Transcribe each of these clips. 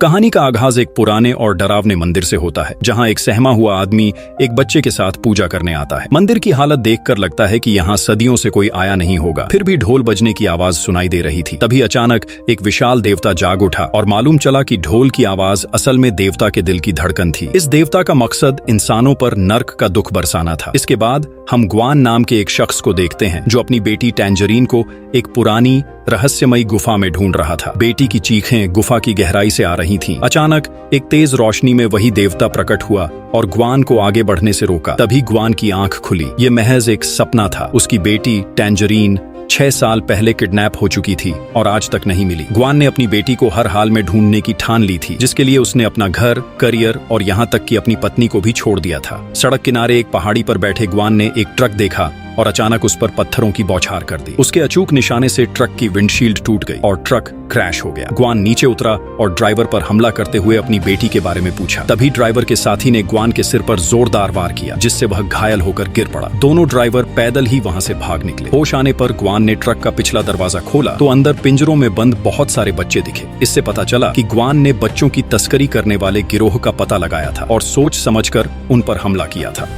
कहानी का आगाज एक पुराने और डरावने मंदिर से होता है, जहां एक सहमा हुआ आदमी एक बच्चे के साथ पूजा करने आता है। मंदिर की हालत देखकर लगता है कि यहाँ सदियों से कोई आया नहीं होगा। फिर भी ढोल बजने की आवाज सुनाई दे रही थी। तभी अचानक एक विशाल देवता जाग उठा और मालूम चला कि ढोल की आवाज असल में देवता के दिल की धड़कन थी। इस देवता का मकसद इंसानों पर नर्क का दुख बरसाना था। इसके बाद हम ग्वान नाम के एक शख्स को देखते हैं, जो अपनी बेटी टैंजरीन को एक पुरानी रहस्यमयी गुफा में ढूंढ रहा था। बेटी की चीखें गुफा की गहराई से आ रही थीं। अचानक एक तेज रोशनी में वही देवता प्रकट हुआ और ग्वान को आगे बढ़ने से रोका। तभी ग्वान की आंख खुली। ये महज एक सपना था। उसकी बेटी टैंजरीन 6 साल पहले किडनैप हो चुकी थी और आज तक नहीं मिली। ग्वान ने अपनी बेटी को हर हाल में ढूंढने की ठान ली थी, जिसके लिए उसने अपना घर, करियर और यहाँ तक कि अपनी पत्नी को भी छोड़ दिया था। सड़क किनारे एक पहाड़ी पर बैठे ग्वान ने एक ट्रक देखा और अचानक उस पर पत्थरों की बौछार कर दी। उसके अचूक निशाने से ट्रक की विंडशील्ड टूट गई और ट्रक क्रैश हो गया। ग्वान नीचे उतरा और ड्राइवर पर हमला करते हुए अपनी बेटी के बारे में पूछा। तभी ड्राइवर के साथी ने ग्वान के सिर पर जोरदार वार किया, जिससे वह घायल होकर गिर पड़ा। दोनों ड्राइवर पैदल ही वहां से भाग निकले। होश आने पर ग्वान ने ट्रक का पिछला दरवाजा खोला तो अंदर पिंजरों में बंद बहुत सारे बच्चे दिखे। इससे पता चला कि ग्वान ने बच्चों की तस्करी करने वाले गिरोह का पता लगाया था और सोच समझकर उन पर हमला किया था।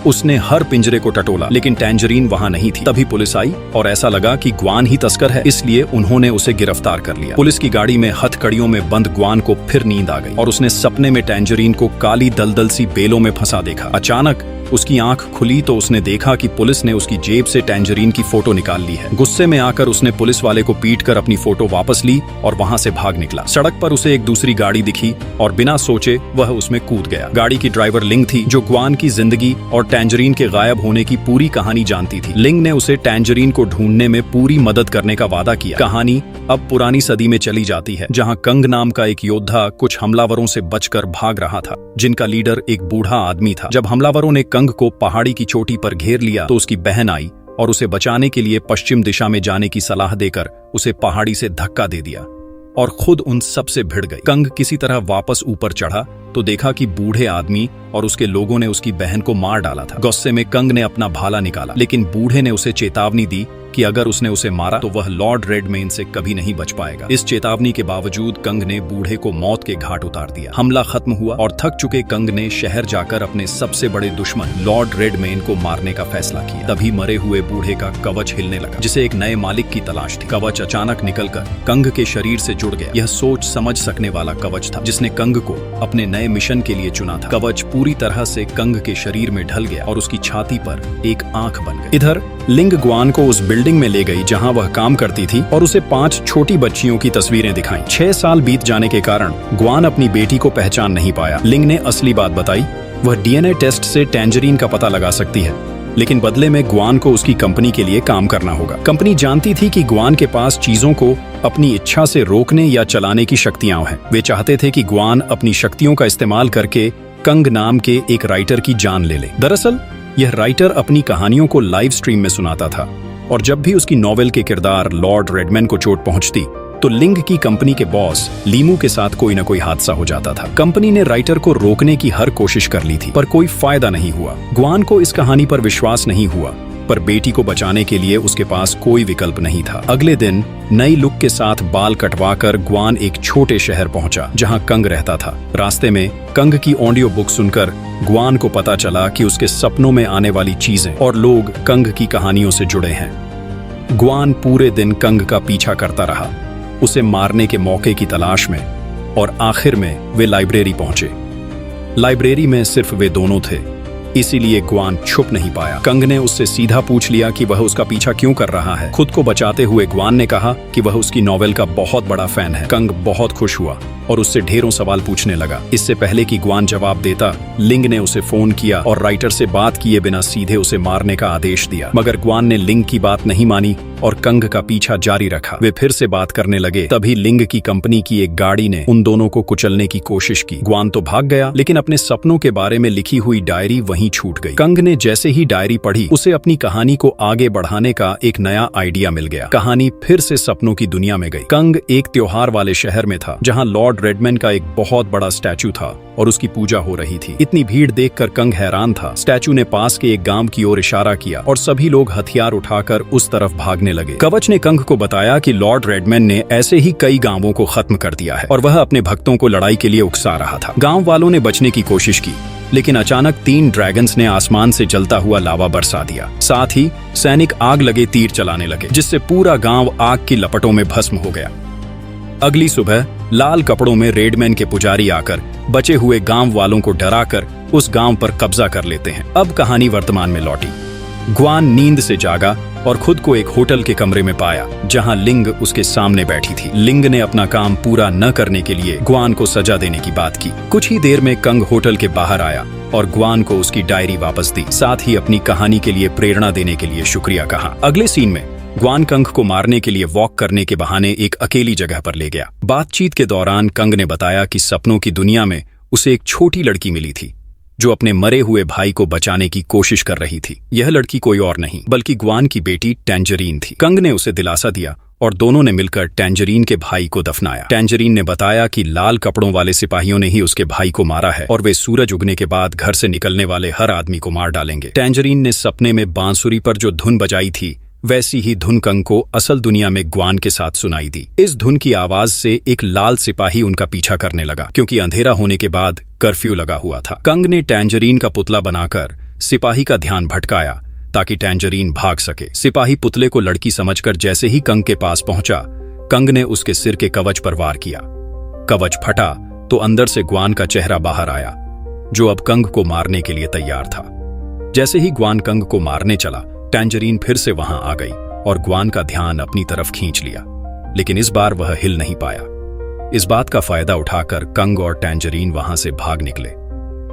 उसने हर पिंजरे को टटोला, लेकिन टैंजरीन वहां नहीं थी। तभी पुलिस आई और ऐसा लगा कि ग्वान ही तस्कर है, इसलिए उन्होंने उसे गिरफ्तार कर लिया। पुलिस की गाड़ी में हथकड़ियों में बंद ग्वान को फिर नींद आ गई और उसने सपने में टैंजरीन को काली दलदल सी बेलों में फंसा देखा। अचानक उसकी आंख खुली तो उसने देखा कि पुलिस ने उसकी जेब से टैंजरीन की फोटो निकाल ली है। गुस्से में आकर उसने पुलिस वाले को पीटकर अपनी फोटो वापस ली और वहां से भाग निकला। सड़क पर उसे एक दूसरी गाड़ी दिखी और बिना सोचे वह उसमें कूद गया। गाड़ी की ड्राइवर लिंग थी, जो ग्वान की जिंदगी और टैंजरीन के गायब होने की पूरी कहानी जानती थी। लिंग ने उसे टैंजरीन को ढूंढने में पूरी मदद करने का वादा किया। कहानी अब पुरानी सदी में चली जाती है, जहां कंग नाम का एक योद्धा कुछ हमलावरों से बचकर भाग रहा था, जिनका लीडर एक बूढ़ा आदमी था। जब हमलावरों ने कंग को पहाड़ी की चोटी पर घेर लिया तो उसकी बहन आई और उसे बचाने के लिए पश्चिम दिशा में जाने की सलाह देकर उसे पहाड़ी से धक्का दे दिया और खुद उन सब से भिड़ गई। कंग किसी तरह वापस ऊपर चढ़ा तो देखा कि बूढ़े आदमी और उसके लोगों ने उसकी बहन को मार डाला था। गुस्से में कंग ने अपना भाला निकाला, लेकिन बूढ़े ने उसे चेतावनी दी कि अगर उसने उसे मारा तो वह लॉर्ड रेडमेन से कभी नहीं बच पाएगा। इस चेतावनी के बावजूद कंग ने बूढ़े को मौत के घाट उतार दिया। हमला खत्म हुआ और थक चुके कंग ने शहर जाकर अपने सबसे बड़े दुश्मन लॉर्ड रेडमेन को मारने का फैसला किया। तभी मरे हुए बूढ़े का कवच हिलने लगा, जिसे एक नए मालिक की तलाश थी। कवच अचानक निकलकर कंग के शरीर से जुड़ गया। यह सोच समझ सकने वाला कवच था, जिसने कंग को अपने नए मिशन के लिए चुना था। कवच पूरी तरह से कंग के शरीर में ढल गया और उसकी छाती पर एक आंख बन गई। इधर लिंग ग्वान को उस बिल्डिंग में ले गई जहां वह काम करती थी और उसे 5 छोटी बच्चियों की तस्वीरें दिखाई। 6 साल बीत जाने के कारण ग्वान अपनी बेटी को पहचान नहीं पाया। लिंग ने असली बात बताई। वह डीएनए टेस्ट से टैंजरीन का पता लगा सकती है, लेकिन बदले में ग्वान को उसकी कंपनी के लिए काम करना होगा। कंपनी जानती थी कि ग्वान के पास चीजों को अपनी इच्छा से रोकने या चलाने की शक्तियां हैं। वे चाहते थे कि ग्वान अपनी शक्तियों का इस्तेमाल करके कंग नाम के एक राइटर की जान ले ले। दरअसल यह राइटर अपनी कहानियों को लाइव स्ट्रीम में सुनाता था और जब भी उसकी नॉवेल के किरदार लॉर्ड रेडमैन को चोट पहुंचती तो लिंग की कंपनी के बॉस लीमू के साथ कोई न कोई हादसा हो जाता था। कंपनी ने राइटर को रोकने की हर कोशिश कर ली थी, पर कोई फायदा नहीं हुआ। ग्वान को इस कहानी पर विश्वास नहीं हुआ, पर बेटी को बचाने के लिए उसके पास कोई विकल्प नहीं था। अगले दिन नई लुक के साथ बाल कटवाकर ग्वान एक छोटे शहर पहुंचा जहां कंग रहता था। रास्ते में कंग की ऑडियो बुक सुनकर ग्वान को पता चला कि उसके सपनों में आने वाली चीजें और लोग कंग की कहानियों से जुड़े हैं। ग्वान पूरे दिन कंग का पीछा करता रहा, उसे मारने के मौके की तलाश में, और आखिर में वे लाइब्रेरी पहुंचे। लाइब्रेरी में सिर्फ वे दोनों थे, इसीलिए ग्वान छुप नहीं पाया। कंग ने उससे सीधा पूछ लिया कि वह उसका पीछा क्यों कर रहा है। खुद को बचाते हुए ग्वान ने कहा कि वह उसकी नॉवेल का बहुत बड़ा फैन है। कंग बहुत खुश हुआ और उससे ढेरों सवाल पूछने लगा। इससे पहले कि ग्वान जवाब देता, लिंग ने उसे फोन किया और राइटर से बात किए बिना सीधे उसे मारने का आदेश दिया। मगर ग्वान ने लिंग की बात नहीं मानी और कंग का पीछा जारी रखा। वे फिर से बात करने लगे। तभी लिंग की कंपनी की एक गाड़ी ने उन दोनों को कुचलने की कोशिश की। ग्वान तो भाग गया, लेकिन अपने सपनों के बारे में लिखी हुई डायरी वहीं छूट गई। कंग ने जैसे ही डायरी पढ़ी, उसे अपनी कहानी को आगे बढ़ाने का एक नया आइडिया मिल गया। कहानी फिर से सपनों की दुनिया में गई। कंग एक त्योहार वाले शहर में था, जहां लॉर्ड रेडमैन का एक बहुत बड़ा स्टैचू था और उसकी पूजा हो रही थी। इतनी भीड़ देखकर कंग हैरान था। स्टैचू ने पास के एक गांव की ओर इशारा किया और सभी लोग हथियार उठाकर उस तरफ भागने लगे। कवच ने कंग को बताया कि लॉर्ड रेडमैन ने ऐसे ही कई गांवों को खत्म कर दिया है और वह अपने भक्तों को लड़ाई के लिए उकसा रहा था। गांव वालों ने बचने की कोशिश की, लेकिन अचानक 3 ड्रैगन्स ने आसमान से जलता हुआ लावा बरसा दिया। साथ ही सैनिक आग लगे तीर चलाने लगे, जिससे पूरा गांव आग की लपटों में भस्म हो गया। अगली सुबह लाल कपड़ों में रेडमैन के पुजारी आकर बचे हुए गांव वालों को डराकर उस गांव पर कब्जा कर लेते हैं। अब कहानी वर्तमान में लौटी। ग्वान नींद से जागा और खुद को एक होटल के कमरे में पाया, जहां लिंग उसके सामने बैठी थी। लिंग ने अपना काम पूरा न करने के लिए ग्वान को सजा देने की बात की। कुछ ही देर में कंग होटल के बाहर आया और ग्वान को उसकी डायरी वापस दी, साथ ही अपनी कहानी के लिए प्रेरणा देने के लिए शुक्रिया कहा। अगले सीन में ग्वान कंग को मारने के लिए वॉक करने के बहाने एक अकेली जगह पर ले गया। बातचीत के दौरान कंग ने बताया कि सपनों की दुनिया में उसे एक छोटी लड़की मिली थी जो अपने मरे हुए भाई को बचाने की कोशिश कर रही थी। यह लड़की कोई और नहीं बल्कि ग्वान की बेटी टैंजरीन थी। कंग ने उसे दिलासा दिया और दोनों ने मिलकर टैंजरीन के भाई को दफनाया। टैंजरीन ने बताया कि लाल कपड़ों वाले सिपाहियों ने ही उसके भाई को मारा है और वे सूरज उगने के बाद घर से निकलने वाले हर आदमी को मार डालेंगे। टैंजरीन ने सपने में बांसुरी पर जो धुन बजाई थी, वैसी ही धुन कंग को असल दुनिया में ग्वान के साथ सुनाई दी। इस धुन की आवाज से एक लाल सिपाही उनका पीछा करने लगा, क्योंकि अंधेरा होने के बाद कर्फ्यू लगा हुआ था। कंग ने टैंजरीन का पुतला बनाकर सिपाही का ध्यान भटकाया ताकि टैंजरीन भाग सके। सिपाही पुतले को लड़की समझकर जैसे ही कंग के पास पहुंचा, कंग ने उसके सिर के कवच पर वार किया। कवच फटा तो अंदर से ग्वान का चेहरा बाहर आया, जो अब कंग को मारने के लिए तैयार था। जैसे ही ग्वान कंग को मारने चला, टैंजरीन फिर से वहां आ गई और ग्वान का ध्यान अपनी तरफ खींच लिया, लेकिन इस बार वह हिल नहीं पाया। इस बात का फायदा उठाकर कंग और टैंजरीन वहां से भाग निकले।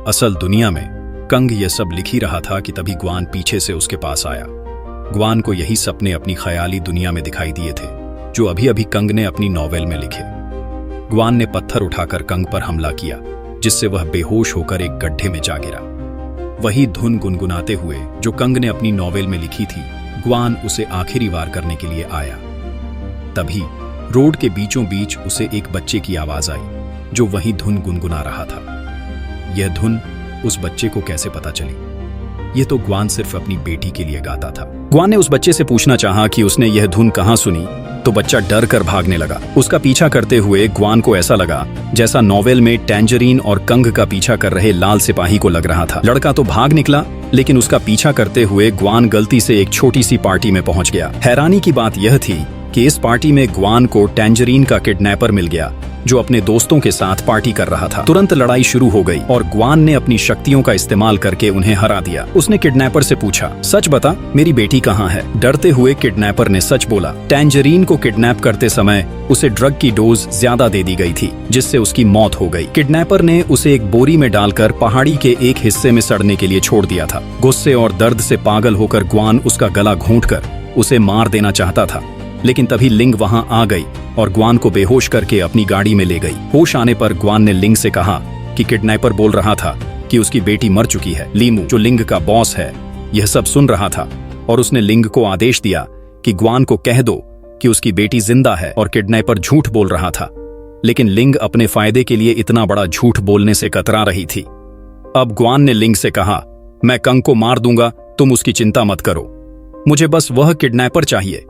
असल दुनिया में कंग यह सब लिख ही रहा था कि तभी ग्वान पीछे से उसके पास आया। ग्वान को यही सपने अपनी ख्याली दुनिया में दिखाई दिए थे जो अभी अभी कंग ने अपनी नॉवेल में लिखे। ग्वान ने पत्थर उठाकर कंग पर हमला किया, जिससे वह बेहोश होकर एक गड्ढे में जा गिरा। वही धुन गुनगुनाते हुए जो कंग ने अपनी नॉवेल में लिखी थी, ग्वान उसे आखिरी वार करने के लिए आया। तभी रोड के बीचों बीच उसे एक बच्चे की आवाज आई जो वही धुन गुनगुना रहा था। यह धुन उस बच्चे को कैसे पता चली? यह तो ग्वान सिर्फ अपनी बेटी के लिए गाता था। ग्वान ने उस बच्चे से पूछना चाहा कि उसने यह धुन कहां सुनी, तो बच्चा डर कर भागने लगा। उसका पीछा करते हुए ग्वान को ऐसा लगा जैसा नॉवेल में टैंजरीन और कंग का पीछा कर रहे लाल सिपाही को लग रहा था। लड़का तो भाग निकला, लेकिन उसका पीछा करते हुए ग्वान गलती से एक छोटी सी पार्टी में पहुंच गया। हैरानी की बात यह थी कि इस पार्टी में ग्वान को टैंजरीन का किडनैपर मिल गया, जो अपने दोस्तों के साथ पार्टी कर रहा था। तुरंत लड़ाई शुरू हो गई और ग्वान ने अपनी शक्तियों का इस्तेमाल करके उन्हें हरा दिया। उसने किडनैपर से पूछा, सच बता, मेरी बेटी कहाँ है? डरते हुए किडनैपर ने सच बोला। टैंजरीन को किडनैप करते समय उसे ड्रग की डोज ज्यादा दे दी गई थी, जिससे उसकी मौत हो गई। किडनैपर ने उसे एक बोरी में डालकर पहाड़ी के एक हिस्से में सड़ने के लिए छोड़ दिया था। गुस्से और दर्द से पागल होकर ग्वान उसका गला घोंटकर उसे मार देना चाहता था, लेकिन तभी लिंग वहां आ गई और ग्वान को बेहोश करके अपनी गाड़ी में ले गई। होश आने पर ग्वान ने लिंग से कहा कि किडनैपर बोल रहा था कि उसकी बेटी मर चुकी है। लीमू, जो लिंग का बॉस है, यह सब सुन रहा था और उसने लिंग को आदेश दिया कि ग्वान को कह दो कि उसकी बेटी जिंदा है और किडनैपर झूठ बोल रहा था। लेकिन लिंग अपने फायदे के लिए इतना बड़ा झूठ बोलने से कतरा रही थी। अब ग्वान ने लिंग से कहा, मैं कंग को मार दूंगा, तुम उसकी चिंता मत करो। मुझे बस वह किडनैपर चाहिए,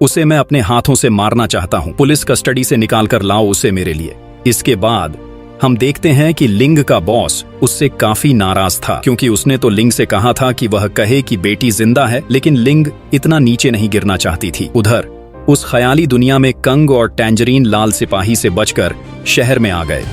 उसे मैं अपने हाथों से मारना चाहता हूं। पुलिस कस्टडी से निकाल कर लाओ उसे मेरे लिए। इसके बाद हम देखते हैं कि लिंग का बॉस उससे काफी नाराज था, क्योंकि उसने तो लिंग से कहा था कि वह कहे कि बेटी जिंदा है, लेकिन लिंग इतना नीचे नहीं गिरना चाहती थी। उधर उस ख्याली दुनिया में कंग और टैंजरीन लाल सिपाही से बचकर शहर में आ गए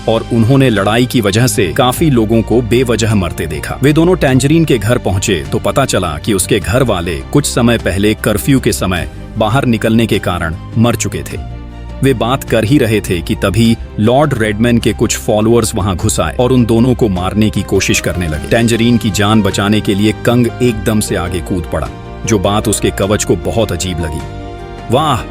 और उन्होंने लड़ाई की वजह से काफी लोगों को बेवजह मरते देखा। वे दोनों टैंजरीन के घर पहुंचे तो पता चला कि उसके घर वाले कुछ समय पहले कर्फ्यू के समय बाहर निकलने के कारण मर चुके थे। वे बात कर ही रहे थे कि तभी लॉर्ड रेडमैन के कुछ फॉलोअर्स वहां घुस आए और उन दोनों को मारने की कोशिश करने लगे। टैंजरीन की जान बचाने के लिए कंग एकदम से आगे कूद पड़ा, जो बात उसके कवच को बहुत अजीब लगी। वाह,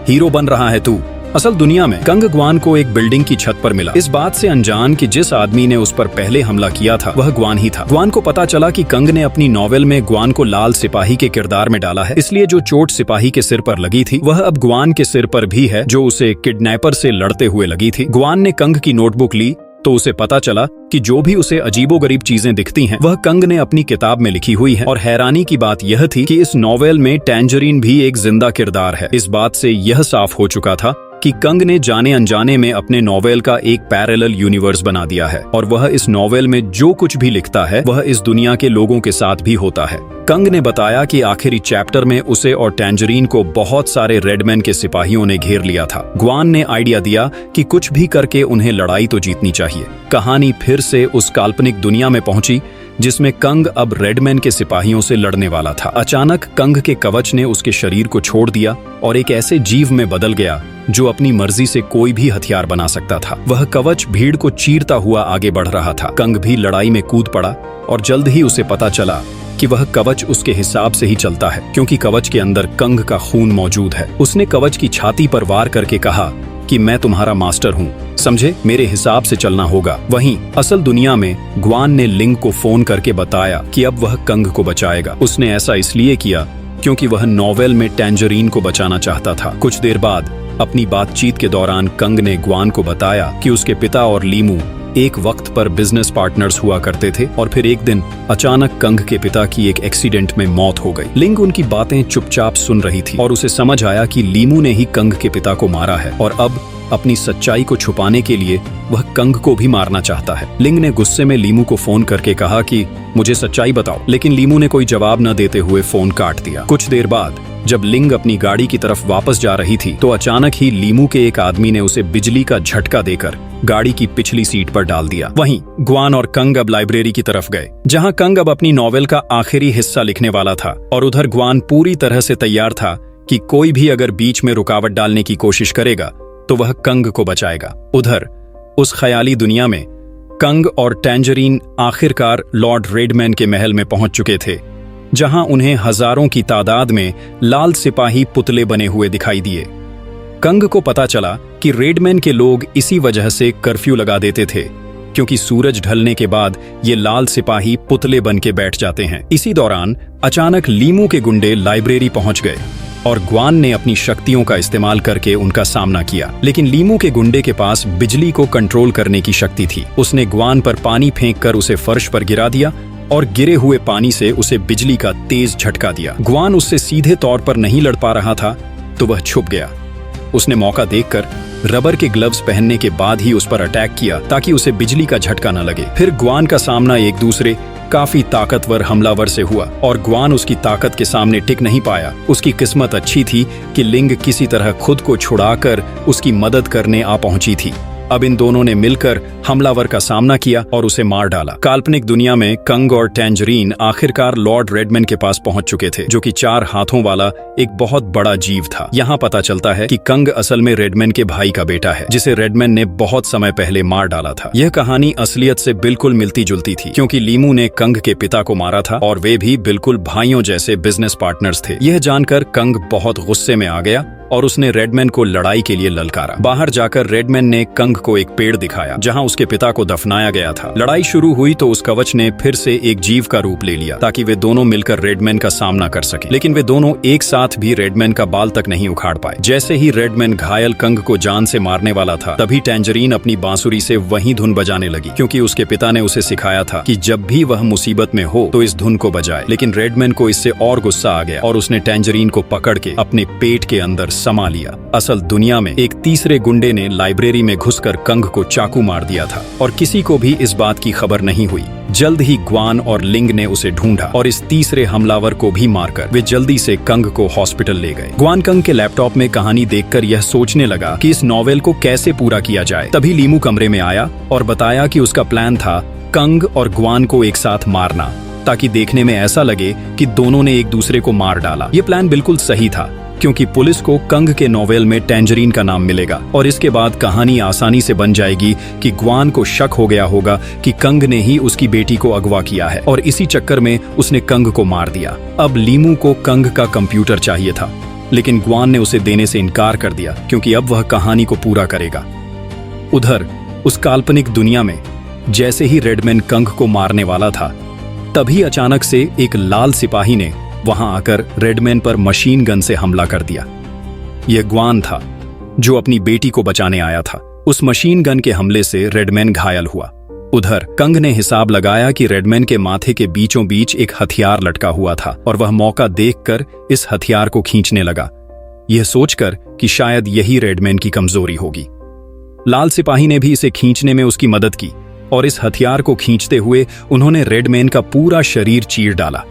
हीरो बन रहा है तू। असल दुनिया में कंग ग्वान को एक बिल्डिंग की छत पर मिला, इस बात से अनजान कि जिस आदमी ने उस पर पहले हमला किया था वह ग्वान ही था। ग्वान को पता चला कि कंग ने अपनी नॉवेल में ग्वान को लाल सिपाही के किरदार में डाला है, इसलिए जो चोट सिपाही के सिर पर लगी थी वह अब ग्वान के सिर पर भी है, जो उसे किडनैपर से लड़ते हुए लगी थी। ग्वान ने कंग की नोटबुक ली तो उसे पता चला कि जो भी उसे अजीबोगरीब चीजें दिखती हैं वह कंग ने अपनी किताब में लिखी हुई है। और हैरानी की बात यह थी कि इस नॉवेल में टैंजरीन भी एक जिंदा किरदार है। इस बात से यह साफ हो चुका था कि कंग ने जाने अनजाने में अपने नॉवेल का एक पैरेलल यूनिवर्स बना दिया है और वह इस नॉवेल में जो कुछ भी लिखता है वह इस दुनिया के लोगों के साथ भी होता है। कंग ने बताया कि आखिरी चैप्टर में उसे और टैंजरीन को बहुत सारे रेडमैन के सिपाहियों ने घेर लिया था। ग्वान ने आइडिया दिया कि कुछ भी करके उन्हें लड़ाई तो जीतनी चाहिए। कहानी फिर से उस काल्पनिक दुनिया में पहुंची जिसमें कंग अब रेडमैन के सिपाहियों से लड़ने वाला था। अचानक कंग के कवच ने उसके शरीर को छोड़ दिया और एक ऐसे जीव में बदल गया जो अपनी मर्जी से कोई भी हथियार बना सकता था। वह कवच भीड़ को चीरता हुआ आगे बढ़ रहा था। कंग भी लड़ाई में कूद पड़ा और जल्द ही उसे पता चला कि वह कवच उसके हिसाब से ही चलता है, क्योंकि कवच के अंदर कंग का खून मौजूद है। उसने कवच की छाती पर वार करके कहा कि मैं तुम्हारा मास्टर हूँ, समझे, मेरे हिसाब से चलना होगा। वहीं असल दुनिया में ग्वान ने लिंग को फोन करके बताया कि अब वह कंग को बचाएगा। उसने ऐसा इसलिए किया क्योंकि वह नॉवेल में टैंजरीन को बचाना चाहता था। कुछ देर बाद अपनी बातचीत के दौरान कंग ने ग्वान को बताया कि उसके पिता और लीमू एक वक्त पर बिजनेस पार्टनर्स हुआ करते थे और फिर एक दिन अचानक कंग के पिता की एक एक्सीडेंट में मौत हो गई। लिंग उनकी बातें चुपचाप सुन रही थी और उसे समझ आया कि लीमू ने ही कंग के पिता को मारा है और अब अपनी सच्चाई को छुपाने के लिए वह कंग को भी मारना चाहता है। लिंग ने गुस्से में लीमू को फोन करके कहा कि मुझे सच्चाई बताओ, लेकिन लीमू ने कोई जवाब न देते हुए फोन काट दिया। कुछ देर बाद जब लिंग अपनी गाड़ी की तरफ वापस जा रही थी तो अचानक ही लीमू के एक आदमी ने उसे बिजली का झटका देकर गाड़ी की पिछली सीट पर डाल दिया। वहीं ग्वान और कंग अब लाइब्रेरी की तरफ गए, जहां कंग अब अपनी नॉवेल का आखिरी हिस्सा लिखने वाला था और उधर ग्वान पूरी तरह से तैयार था कि कोई भी अगर बीच में रुकावट डालने की कोशिश करेगा तो वह कंग को बचाएगा। उधर उस ख्याली दुनिया में कंग और टैंजरीन आखिरकार लॉर्ड रेडमैन के महल में पहुंच चुके थे, जहां उन्हें हजारों की तादाद में लाल सिपाही पुतले बने हुए दिखाई दिए। कंग को पता चला कि रेडमैन के लोग इसी वजह से कर्फ्यू लगा देते थे, क्योंकि सूरज ढलने के बाद ये लाल सिपाही पुतले बन के बैठ जाते हैं। इसी दौरान अचानक लीमू के गुंडे लाइब्रेरी पहुंच गए और ग्वान ने अपनी शक्तियों का इस्तेमाल करके उनका सामना किया, लेकिन लीमू के गुंडे के पास बिजली को कंट्रोल करने की शक्ति थी। उसने ग्वान पर पानी फेंककर उसे फर्श पर गिरा दिया और गिरे हुए पानी से उसे बिजली का तेज झटका दिया। ग्वान उससे सीधे तौर पर नहीं लड़ पा रहा था तो वह छुप गया। उसने मौका देखकर रबर के ग्लव्स पहनने के बाद ही उस पर अटैक किया ताकि उसे बिजली का झटका न लगे। फिर ग्वान का सामना एक दूसरे काफी ताकतवर हमलावर से हुआ और ग्वान उसकी ताकत के सामने टिक नहीं पाया। उसकी किस्मत अच्छी थी कि लिंग किसी तरह खुद को छुड़ाकर उसकी मदद करने आ पहुंची थी। अब इन दोनों ने मिलकर हमलावर का सामना किया और उसे मार डाला। काल्पनिक दुनिया में कंग और टैंजरीन आखिरकार लॉर्ड रेडमैन के पास पहुंच चुके थे, जो कि 4 हाथों वाला एक बहुत बड़ा जीव था। यहाँ पता चलता है कि कंग असल में रेडमैन के भाई का बेटा है, जिसे रेडमैन ने बहुत समय पहले मार डाला था। यह कहानी असलियत से बिल्कुल मिलती जुलती थी, क्योंकि लीमू ने कंग के पिता को मारा था और वे भी बिल्कुल भाइयों जैसे बिजनेस पार्टनर्स थे। यह जानकर कंग बहुत गुस्से में आ गया और उसने रेडमैन को लड़ाई के लिए ललकारा। बाहर जाकर रेडमैन ने कंग को एक पेड़ दिखाया जहां उसके पिता को दफनाया गया था। लड़ाई शुरू हुई तो उस कवच ने फिर से एक जीव का रूप ले लिया ताकि वे दोनों मिलकर रेडमैन का सामना कर सके, लेकिन वे दोनों एक साथ भी रेडमैन का बाल तक नहीं उखाड़ पाए। जैसे ही रेडमैन घायल कंग को जान से मारने वाला था, तभी टैंजरीन अपनी बांसुरी से वही धुन बजाने लगी, क्योंकि उसके पिता ने उसे सिखाया था कि जब भी वह मुसीबत में हो तो इस धुन को बजाए। लेकिन रेडमैन को इससे और गुस्सा आ गया और उसने टैंजरीन को पकड़ के अपने पेट के अंदर समा लिया। असल दुनिया में एक तीसरे गुंडे ने लाइब्रेरी में घुसकर कंग को चाकू मार दिया था और किसी को भी इस बात की खबर नहीं हुई। जल्द ही ग्वान और लिंग ने उसे ढूंढा और इस तीसरे हमलावर को भी मारकर वे जल्दी से कंग को हॉस्पिटल ले गए। ग्वान कंग के लैपटॉप में कहानी देखकर यह सोचने लगा कि इस नॉवेल को कैसे पूरा किया जाए। तभी लीमू कमरे में आया और बताया कि उसका प्लान था कंग और ग्वान को एक साथ मारना, ताकि देखने में ऐसा लगे कि दोनों ने एक दूसरे को मार डाला। ये प्लान बिल्कुल सही था, क्योंकि पुलिस को कंग के नॉवेल में टैंजरीन का नाम मिलेगा और इसके बाद कहानी आसानी से बन जाएगी कि ग्वान को शक हो गया होगा कि कंग ने ही उसकी बेटी को अगवा किया है और इसी चक्कर में उसने कंग को मार दिया। अब लीमू को कंग का कंप्यूटर चाहिए था, लेकिन ग्वान ने उसे देने से इनकार कर दिया, क्योंकि अब वह कहानी को पूरा करेगा। उधर उस काल्पनिक दुनिया में जैसे ही रेडमैन कंग को मारने वाला था, तभी अचानक से एक लाल सिपाही ने वहां आकर रेडमैन पर मशीन गन से हमला कर दिया। यह ग्वान था, जो अपनी बेटी को बचाने आया था। उस मशीन गन के हमले से रेडमैन घायल हुआ। उधर कंग ने हिसाब लगाया कि रेडमैन के माथे के बीचों बीच एक हथियार लटका हुआ था और वह मौका देखकर इस हथियार को खींचने लगा, यह सोचकर कि शायद यही रेडमैन की कमजोरी होगी। लाल सिपाही ने भी इसे खींचने में उसकी मदद की और इस हथियार को खींचते हुए उन्होंने रेडमैन का पूरा शरीर चीर डाला।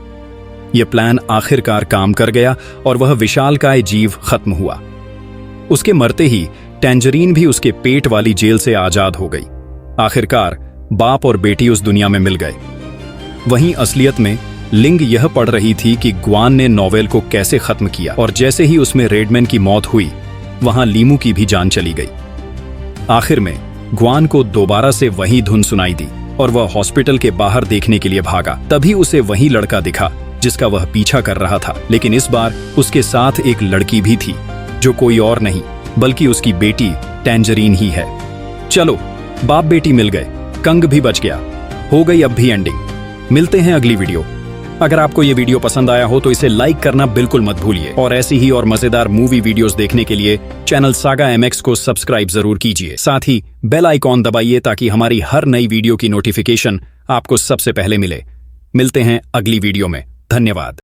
यह प्लान आखिरकार काम कर गया और वह विशालकाय जीव खत्म हुआ। उसके मरते ही टैंजरीन भी उसके पेट वाली जेल से आजाद हो गई। आखिरकार बाप और बेटी उस दुनिया में मिल गए। वहीं असलियत में लिंग यह पढ़ रही थी कि ग्वान ने नोवेल को कैसे खत्म किया, और जैसे ही उसमें रेडमैन की मौत हुई वहां लीमू की भी जान चली गई। आखिर में ग्वान को दोबारा से वही धुन सुनाई दी और वह हॉस्पिटल के बाहर देखने के लिए भागा। तभी उसे वही लड़का दिखा जिसका वह पीछा कर रहा था, लेकिन इस बार उसके साथ एक लड़की भी थी जो कोई और नहीं बल्कि उसकी बेटी टैंजरीन ही है। चलो, बाप बेटी मिल गए, कंग भी बच गया, हो गई अब भी एंडिंग। मिलते हैं अगली वीडियो। अगर आपको ये वीडियो पसंद आया हो तो इसे लाइक करना बिल्कुल मत भूलिए और ऐसी ही और मजेदार मूवी वीडियोस देखने के लिए चैनल सागा MX को सब्सक्राइब जरूर कीजिए। साथ ही बेल आइकॉन दबाइए ताकि हमारी हर नई वीडियो की नोटिफिकेशन आपको सबसे पहले मिले। मिलते हैं अगली वीडियो में। धन्यवाद।